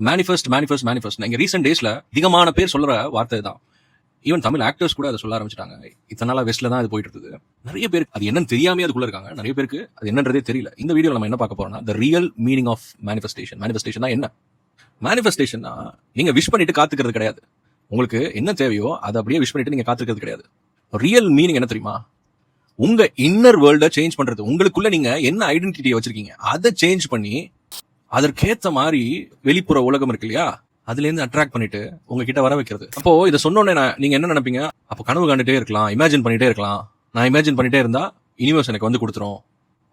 Manifest இங்க recent டேஸ்ல அதிகமான பேர் சொல்ற வார்த்தை தான். ஈவன் தமிழ் ஆக்டர்ஸ் கூட அதை சொல்ல ஆரம்பிச்சிட்டாங்க. இத்தனை நாளா வெஸ்ட்ல தான் அது போயிட்டு இருக்குது. நிறைய பேருக்கு அது என்னன்னு தெரியாமே அதுக்குள்ள இருக்காங்க. நிறைய பேருக்கு அது என்னன்றதே தெரியல. இந்த வீடியோ நம்ம என்ன பார்க்க போறோம்னா the real meaning of manifestation தான் என்ன. மேனிஃபெஸ்டேஷன்னா நீங்க விஷ் பண்ணிட்டு காத்துக்கிறது கிடையாது. உங்களுக்கு என்ன தேவையோ அதை அப்படியே விஷ் பண்ணிட்டு நீங்க காத்துக்கிறது கிடையாது. ரியல் மீனிங் என்ன தெரியுமா? உங்க இன்னர் வேர்ல்ட சேஞ்ச் பண்றது. உங்களுக்குள்ள நீங்க என்ன ஐடென்டிட்டியை வச்சிருக்கீங்க அதை சேஞ்ச் பண்ணி அதற்கேத்த மாதிரி வெளிப்புற உலகம் இருக்கு இல்லையா, அதுல இருந்து அட்ராக்ட் பண்ணிட்டு உங்ககிட்ட வர வைக்கிறது. அப்போ இதை சொன்னோன்னே நீங்க என்ன நினைப்பீங்க? அப்போ கனவு காண்டுட்டே இருக்கலாம், இமேஜின் பண்ணிட்டே இருக்கலாம். நான் இமேஜின் பண்ணிட்டே இருந்தா யூனிவர்ஸ் எனக்கு வந்து கொடுத்துரும்.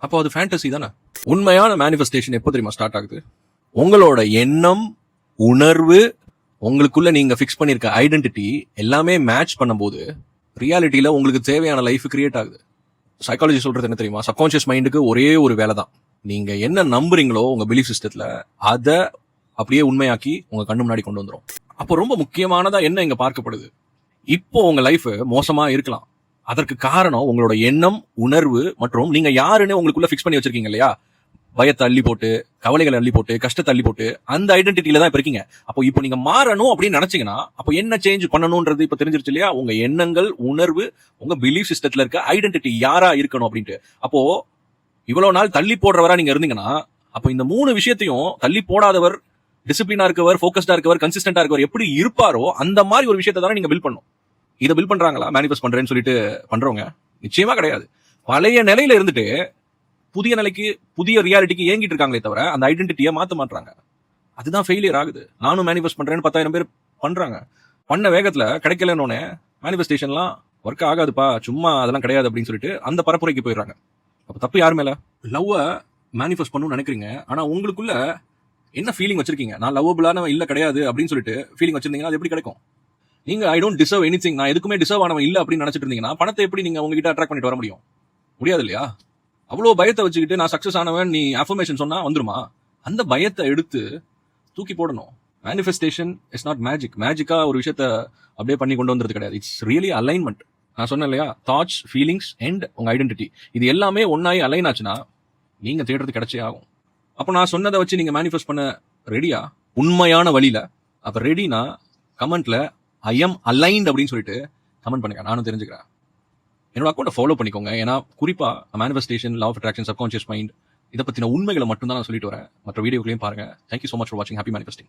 அப்போ அது ஃபேண்டசி தானே. உண்மையான மேனிஃபெஸ்டேஷன் எப்போ தெரியுமா ஸ்டார்ட் ஆகுது? உங்களோட எண்ணம், உணர்வு, உங்களுக்குள்ள நீங்க ஃபிக்ஸ் பண்ணிருக்க ஐடென்டிட்டி எல்லாமே மேட்ச் பண்ணும்போது ரியாலிட்டியில உங்களுக்கு தேவையான லைஃப் கிரியேட் ஆகுது. சைக்காலஜி சொல்றது என்ன தெரியுமா? சப்கான்சியஸ் மைண்டுக்கு ஒரே ஒரு வேலை தான். நீங்க என்ன நம்புறீங்களோ உங்க பிலீஃப் சிஸ்டத்துல அதை அப்படியே உண்மையாக்கி உங்க கண்ணு முன்னாடி கொண்டு வந்துரும். அப்போ ரொம்ப முக்கியமானதா என்ன இங்க பார்க்கப்படுது? இப்போ உங்க லைஃப் மோசமா இருக்கலாம். அதற்கு காரணம் உங்களோட எண்ணம், உணர்வு மற்றும் நீங்க யாருன்னு உங்களுக்குள்ள ஃபிக்ஸ் பண்ணி வச்சிருக்கீங்க இல்லையா? பயத்தை அள்ளி போட்டு, கவலைகளை அள்ளி போட்டு, கஷ்டத்தை அள்ளி போட்டு அந்த ஐடென்டிட்டியில தான் இப்ப இருக்கீங்க. அப்போ இப்போ நீங்க மாறணும் அப்படின்னு நினைச்சீங்கன்னா அப்போ என்ன சேஞ்ச் பண்ணணும்ன்றது இப்ப தெரிஞ்சிருச்சு இல்லையா? உங்க எண்ணங்கள், உணர்வு, உங்க பிலீஃப் சிஸ்டத்துல இருக்க ஐடென்டிட்டி யாரா இருக்கணும் அப்படின்ட்டு. அப்போ இவ்வளவு நாள் தள்ளி போடுறவரா நீங்க இருந்தீங்கன்னா அப்போ இந்த 3 விஷயத்தையும் தள்ளி போடாதவர், டிசிப்ளினா இருக்கவர், போக்கஸ்டா இருக்கவர், கன்சிஸ்டன்டா இருக்கவர் எப்படி இருப்பாரோ அந்த மாதிரி ஒரு விஷயத்தை தானே நீங்க பில்ட் பண்ணும். இதை பில்ட் பண்றாங்களா மேனிஃபெஸ்ட் பண்றேன்னு சொல்லிட்டு பண்றவங்க? நிச்சயமா கிடையாது. பழைய நிலையில இருந்துட்டு புதிய நிலைக்கு, புதிய ரியாலிட்டிக்கு ஏங்கிட்டு இருக்காங்களே தவிர அந்த ஐடென்டிட்டியை மாத்த மாட்டாங்க. அதுதான் ஃபெயிலியர் ஆகுது. நானும் மேனிஃபெஸ்ட் பண்றேன்னு 10,000 பேர் பண்றாங்க. பண்ண வேகத்துல கிடைக்கலன்னு மேனிஃபெஸ்டேஷன்லாம் ஒர்க் ஆகாதுப்பா, சும்மா அதெல்லாம் கிடையாது அப்படின்னு சொல்லிட்டு அந்த பரப்புரைக்கு போயிடுறாங்க. அப்ப தப்பு யார் மேல? லவ்வை மேனிஃபெஸ்ட் பண்ணணும்னு நினைக்கிறீங்க, ஆனா உங்களுக்குள்ள என்ன ஃபீலிங் வச்சிருக்கீங்க? நான் லவ்வபிளான இல்ல கிடையாது அப்படின்னு சொல்லிட்டு ஃபீலிங் வச்சிருந்தீங்கன்னா அது எப்படி கிடைக்கும்? நீங்க ஐ டோன்ட் டிசர்வ் எனிதிங், நான் எதுக்குமே டிசர்வ் ஆனவன் இல்ல அப்படின்னு நினைச்சிட்டு இருந்தீங்கன்னா பணத்தை எப்படி நீங்க உங்ககிட்ட அட்ராக்ட் பண்ணிட்டு வர முடியும்? முடியாது இல்லையா? அவ்வளவு பயத்தை வச்சுக்கிட்டு நான் சக்சஸ் ஆனவன் நீ அஃபர்மேஷன் சொன்னா வந்துருமா? அந்த பயத்தை எடுத்து தூக்கி போடணும். Manifestation is not magic. மேஜிக்கா ஒரு விஷயத்த அப்படியே பண்ணி கொண்டு வந்துறது கிடையாது. It's really alignment. நான் சொன்னேன் இல்லையா, தாட்ஸ், ஃபீலிங்ஸ் அண்ட் உங்க ஐடென்டிட்டி, இது எல்லாமே ஒன்னாயி அலைன் ஆச்சுன்னா நீங்க தேடுறது கிடைச்சே ஆகும். அப்போ நான் சொன்னதை வச்சு நீங்க மேனிஃபெஸ்ட் பண்ண ரெடியா? உண்மையான வழியில? அப்ப ரெடினா கமெண்ட்ல ஐ எம் அலைன்ட் அப்படின்னு சொல்லிட்டு கமெண்ட் பண்ணுங்க, நானும் தெரிஞ்சுக்கிறேன். என்னோட அக்கௌண்ட்டை ஃபாலோ பண்ணிக்கோங்க. ஏன்னா குறிப்பா manifestation, law of attraction, subconscious mind, இதை பத்தின உண்மைகளை மட்டும் தான் நான் சொல்லிட்டு வரேன். மற்ற வீடியோக்களையும் பாருங்க. Thank you so much for watching. Happy manifesting.